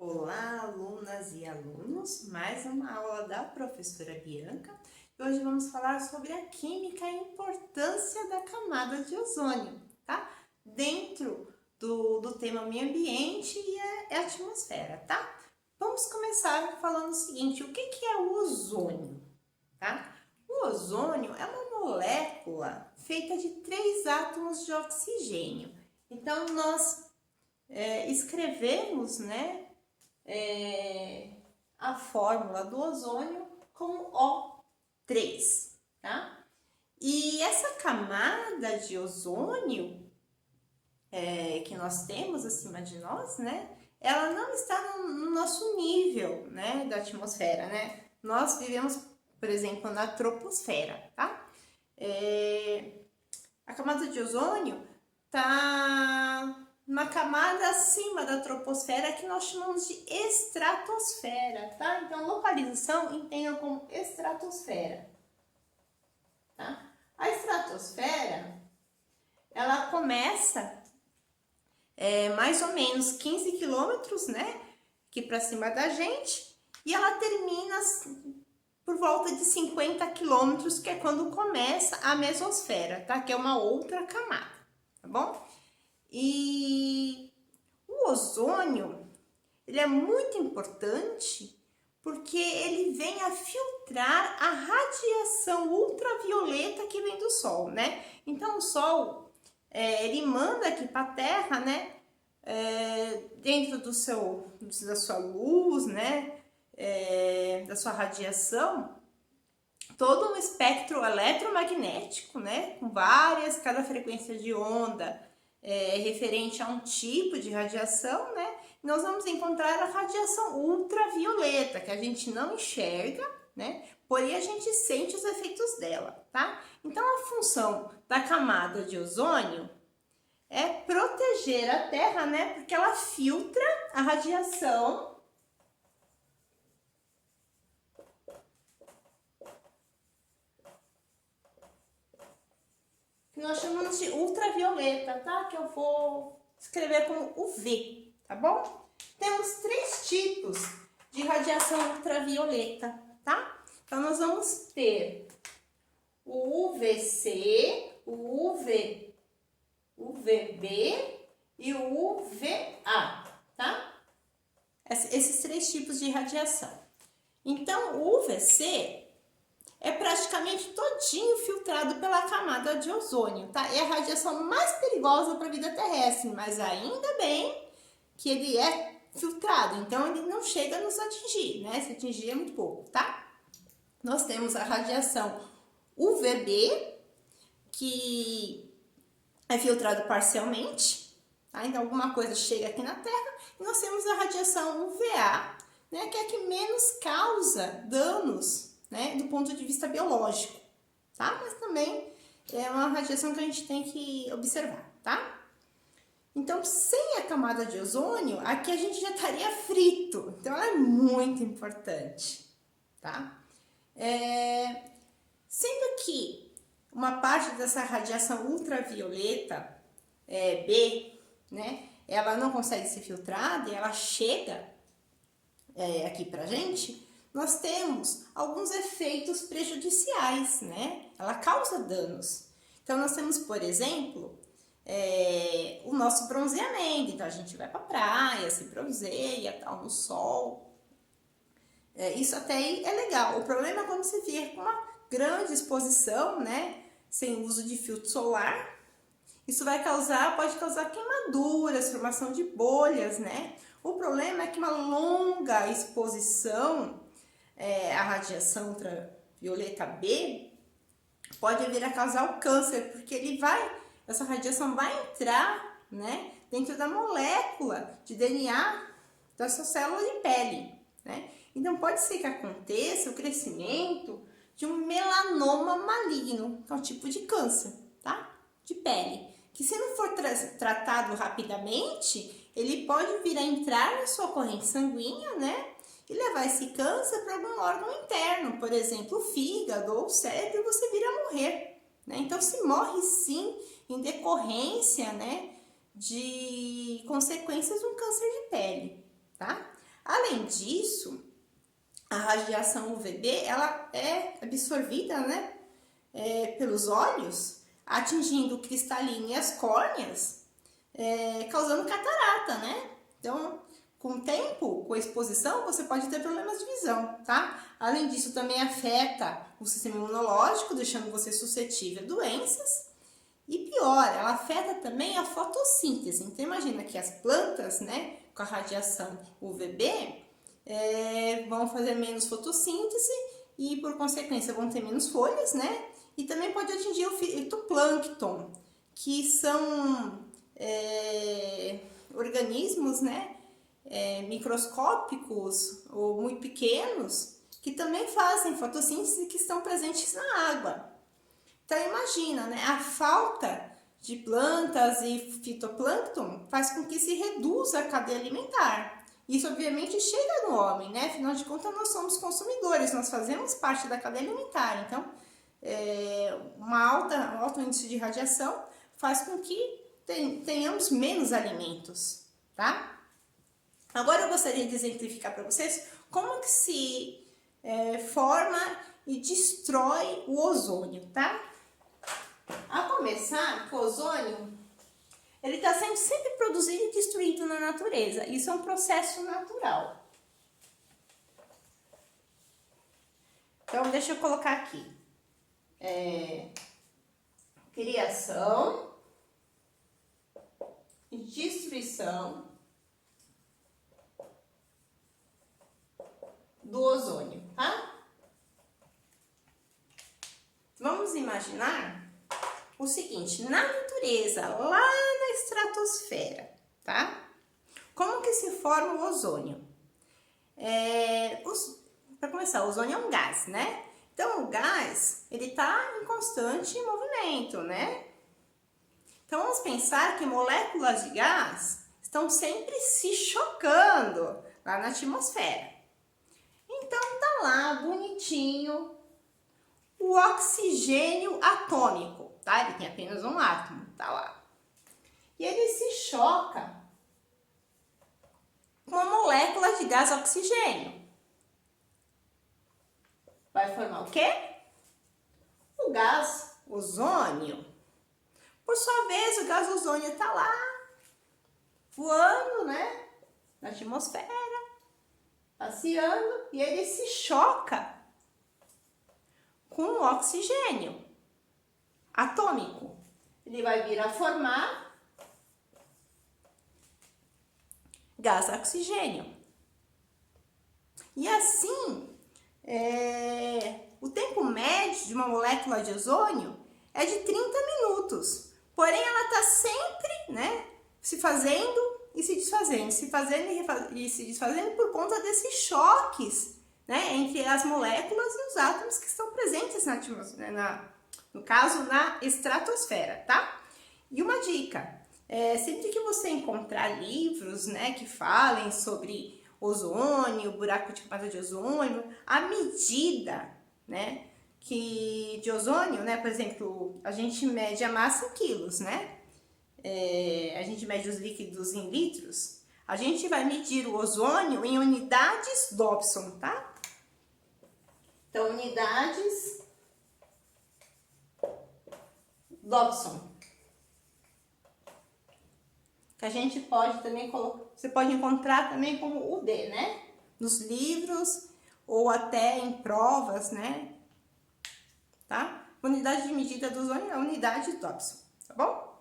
Olá, alunas e alunos, mais uma aula da professora Bianca. E hoje vamos falar sobre a química e a importância da camada de ozônio, tá? Dentro do tema meio ambiente e a atmosfera, tá? Vamos começar falando o seguinte, o que é o ozônio, tá? O ozônio é uma molécula feita de 3 átomos de oxigênio. Então, nós escrevemos, né, a fórmula do ozônio como O3, tá? E essa camada de ozônio que nós temos acima de nós, né? Ela não está no nosso nível, né, da atmosfera, né? Nós vivemos, por exemplo, na troposfera, tá? A camada de ozônio está uma camada acima da troposfera que nós chamamos de estratosfera, tá? Então, localização entenda como estratosfera, tá? A estratosfera, ela começa mais ou menos 15 quilômetros, né? Aqui para cima da gente, e ela termina por volta de 50 quilômetros, que é quando começa a mesosfera, tá? Que é uma outra camada, tá bom? E o ozônio, ele é muito importante porque ele vem a filtrar a radiação ultravioleta que vem do Sol, né? Então, o Sol, ele manda aqui para a Terra, né? Dentro da sua luz, né? Da sua radiação, todo um espectro eletromagnético, né? Com cada frequência de onda referente a um tipo de radiação, né? Nós vamos encontrar a radiação ultravioleta, que a gente não enxerga, né? Porém, a gente sente os efeitos dela, tá? Então, a função da camada de ozônio é proteger a Terra, né? Porque ela filtra a radiação que nós chamamos de ultravioleta, tá? Que eu vou escrever como UV, tá bom? Temos 3 tipos de radiação ultravioleta, tá? Então, nós vamos ter o UVC, o UVB e o UVA, tá? Esses 3 tipos de radiação. Então, o UVC é praticamente todinho filtrado pela camada de ozônio, tá? É a radiação mais perigosa para a vida terrestre, mas ainda bem que ele é filtrado, então ele não chega a nos atingir, né? Se atingir é muito pouco, tá? Nós temos a radiação UVB, que é filtrado parcialmente, tá? Então alguma coisa chega aqui na Terra, e nós temos a radiação UVA, né? Que é a que menos causa danos, né, do ponto de vista biológico, tá? Mas também é uma radiação que a gente tem que observar, tá? Então, sem a camada de ozônio, aqui a gente já estaria frito. Então, ela é muito importante, tá? Sendo que uma parte dessa radiação ultravioleta, B, né, ela não consegue ser filtrada e ela chega aqui pra gente, nós temos alguns efeitos prejudiciais, né? Ela causa danos. Então, nós temos, por exemplo, o nosso bronzeamento. Então, a gente vai pra praia, se bronzeia, tal, no sol. Isso até aí é legal. O problema é quando você vier com uma grande exposição, né? Sem uso de filtro solar. Isso pode causar queimaduras, formação de bolhas, né? O problema é que uma longa exposição a radiação ultravioleta B pode vir a causar o câncer, porque essa radiação vai entrar, né, dentro da molécula de DNA da sua célula de pele, né? Então pode ser que aconteça o crescimento de um melanoma maligno, que é um tipo de câncer, tá? De pele, que se não for tratado rapidamente, ele pode vir a entrar na sua corrente sanguínea, né? E levar esse câncer para algum órgão interno, por exemplo, o fígado ou o cérebro, e você vir a morrer, né? Então, se morre sim em decorrência, né, de consequências de um câncer de pele, tá? Além disso, a radiação UVB, ela é absorvida, né, pelos olhos, atingindo o cristalino e as córneas, causando catarata, né? Então, com o tempo, com a exposição, você pode ter problemas de visão, tá? Além disso, também afeta o sistema imunológico, deixando você suscetível a doenças. E pior, ela afeta também a fotossíntese. Então, imagina que as plantas, né, com a radiação UVB, vão fazer menos fotossíntese e, por consequência, vão ter menos folhas, né? E também pode atingir o fitoplâncton, que são organismos, né, microscópicos ou muito pequenos, que também fazem fotossíntese e que estão presentes na água. Então imagina, né, a falta de plantas e fitoplâncton faz com que se reduza a cadeia alimentar. Isso obviamente chega no homem, né? Afinal de contas nós somos consumidores, nós fazemos parte da cadeia alimentar. Então, um alto índice de radiação faz com que tenhamos menos alimentos, tá? Agora eu gostaria de exemplificar para vocês como que se forma e destrói o ozônio, tá? A começar, o ozônio, ele está sendo sempre produzido e destruído na natureza. Isso é um processo natural. Então, deixa eu colocar aqui. Criação e destruição do ozônio, tá? Vamos imaginar o seguinte, na natureza, lá na estratosfera, tá? Como que se forma o ozônio? Para começar, o ozônio é um gás, né? Então, o gás, ele tá em constante movimento, né? Então, vamos pensar que moléculas de gás estão sempre se chocando lá na atmosfera. Então, tá lá, bonitinho, o oxigênio atômico, tá? Ele tem apenas um átomo, tá lá. E ele se choca com a molécula de gás oxigênio. Vai formar o quê? O gás ozônio. Por sua vez, o gás ozônio tá lá, voando, né? Na atmosfera, passeando, e ele se choca com o oxigênio atômico. Ele vai vir a formar gás oxigênio. E assim, o tempo médio de uma molécula de ozônio é de 30 minutos. Porém, ela está sempre, né, se fazendo e se desfazendo, se fazendo e se desfazendo por conta desses choques, né, entre as moléculas e os átomos que estão presentes na atmosfera, no caso, na estratosfera, tá? E uma dica, sempre que você encontrar livros, né, que falem sobre ozônio, buraco de camada de ozônio, a medida, né, de ozônio, né, por exemplo, a gente mede a massa em quilos, né? A gente mede os líquidos em litros. A gente vai medir o ozônio em unidades Dobson, tá? Então, unidades Dobson. Que a gente pode também colocar, você pode encontrar também como UD, né? Nos livros ou até em provas, né? Tá? Unidade de medida do ozônio é a unidade Dobson, tá bom?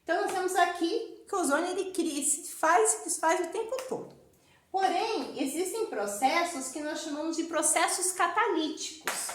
Então, nós temos aqui que o ozônio ele se faz e desfaz o tempo todo. Porém, existem processos que nós chamamos de processos catalíticos.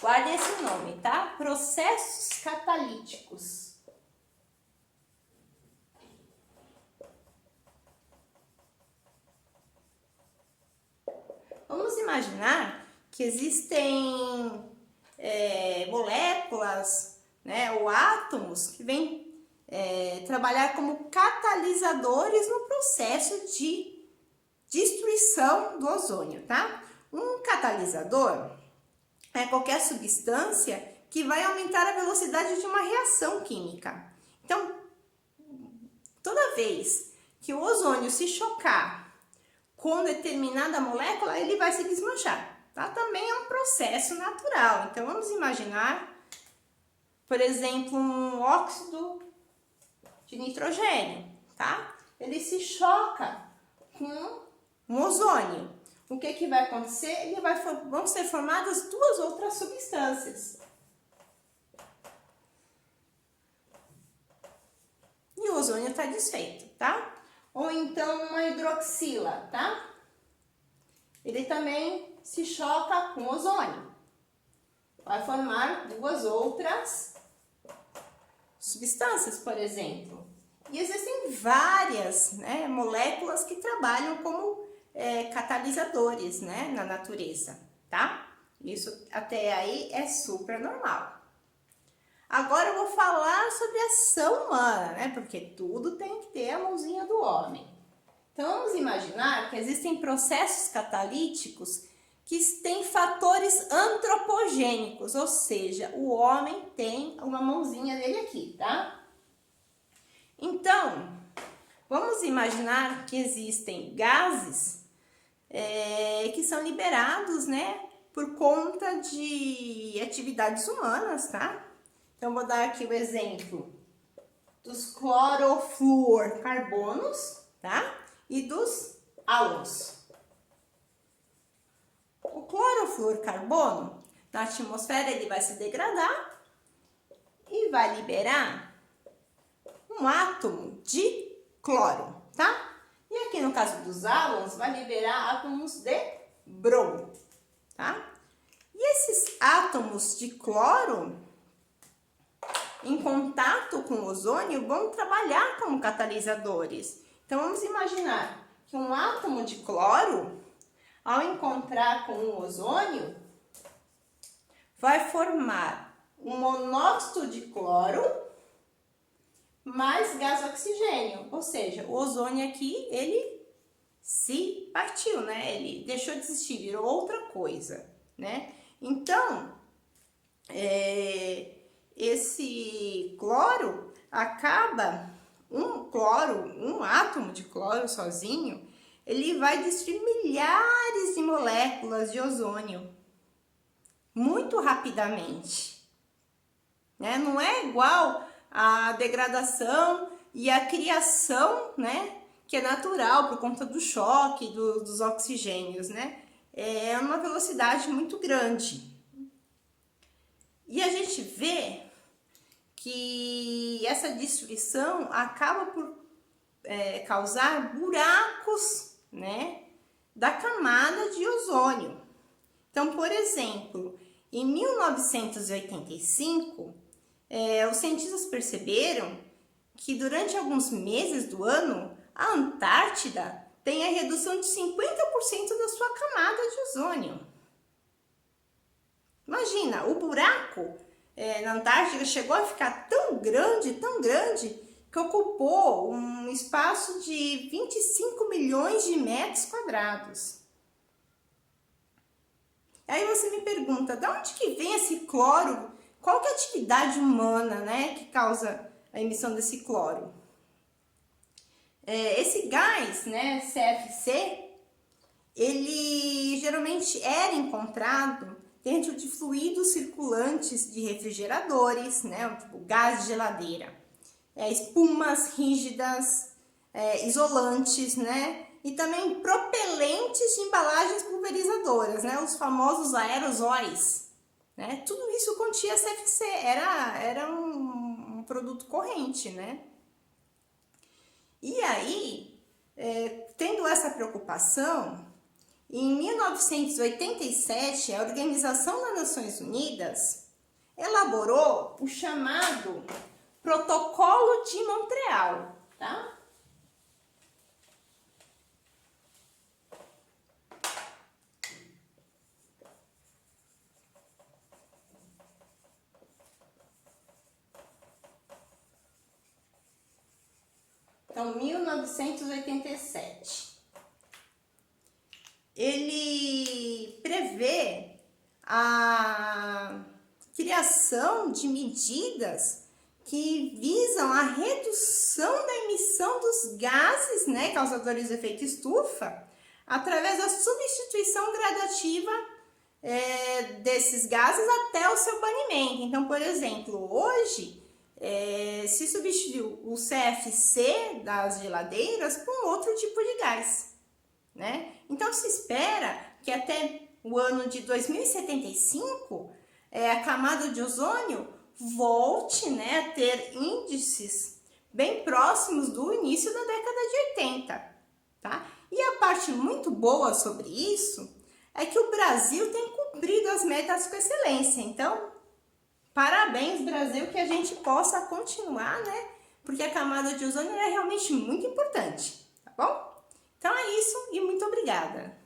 Guardem esse nome, tá? Processos catalíticos. Vamos imaginar que existem moléculas, né, ou átomos que vêm trabalhar como catalisadores no processo de destruição do ozônio, tá? Um catalisador é qualquer substância que vai aumentar a velocidade de uma reação química. Então, toda vez que o ozônio se chocar com determinada molécula, ele vai se desmanchar, tá? Também é um processo natural. Então, vamos imaginar, por exemplo, um óxido de nitrogênio, tá? Ele se choca com um ozônio. O que que vai acontecer? Vão ser formadas duas outras substâncias. E o ozônio está desfeito, tá? Ou então uma hidroxila, tá? Ele também se choca com ozônio. Vai formar duas outras substâncias, por exemplo. E existem várias, né, moléculas que trabalham como catalisadores, né, na natureza, tá? Isso até aí é super normal. Agora eu vou falar sobre a ação humana, né? Porque tudo tem que ter a mãozinha do homem. Então vamos imaginar que existem processos catalíticos que têm fatores antropogênicos, ou seja, o homem tem uma mãozinha dele aqui, tá? Então, vamos imaginar que existem gases que são liberados, né, por conta de atividades humanas, tá? Então, vou dar aqui o exemplo dos clorofluorcarbonos, tá? E dos álons. O clorofluorcarbono, na atmosfera, ele vai se degradar e vai liberar um átomo de cloro, tá? E aqui no caso dos álons, vai liberar átomos de bromo, tá? E esses átomos de cloro, em contato com o ozônio, vão trabalhar como catalisadores. Então, vamos imaginar que um átomo de cloro, ao encontrar com o ozônio, vai formar um monóxido de cloro mais gás oxigênio. Ou seja, o ozônio aqui, ele se partiu, né? Ele deixou de existir, virou outra coisa, né? Então, esse cloro acaba, um átomo de cloro sozinho, ele vai destruir milhares de moléculas de ozônio muito rapidamente, né? Não é igual a degradação e a criação, né? Que é natural por conta do choque dos oxigênios, né? É uma velocidade muito grande. E a gente vê que essa destruição acaba por causar buracos, né, da camada de ozônio. Então, por exemplo, em 1985, os cientistas perceberam que durante alguns meses do ano, a Antártida tem a redução de 50% da sua camada de ozônio. Imagina, o buraco na Antártida chegou a ficar tão grande, que ocupou um espaço de 25 milhões de metros quadrados. Aí você me pergunta, de onde que vem esse cloro? Qual que é a atividade humana, né, que causa a emissão desse cloro? Esse gás, né, CFC, ele geralmente era encontrado dentro de fluidos circulantes de refrigeradores, né, tipo gás de geladeira, espumas rígidas, isolantes, né, e também propelentes de embalagens pulverizadoras, né, os famosos aerosóis, né, tudo isso continha CFC, era um produto corrente, né. E aí, tendo essa preocupação, em 1987, a Organização das Nações Unidas elaborou o chamado Protocolo de Montreal, tá? Então, 1987. Ele prevê a criação de medidas que visam a redução da emissão dos gases, né, causadores do efeito estufa, através da substituição gradativa desses gases até o seu banimento. Então, por exemplo, hoje se substituiu o CFC das geladeiras por outro tipo de gás, né? Então, se espera que até o ano de 2075 a camada de ozônio volte, né, a ter índices bem próximos do início da década de 80, tá? E a parte muito boa sobre isso é que o Brasil tem cumprido as metas com excelência. Então, parabéns, Brasil, que a gente possa continuar, né? Porque a camada de ozônio é realmente muito importante, tá bom? Então é isso e muito obrigada!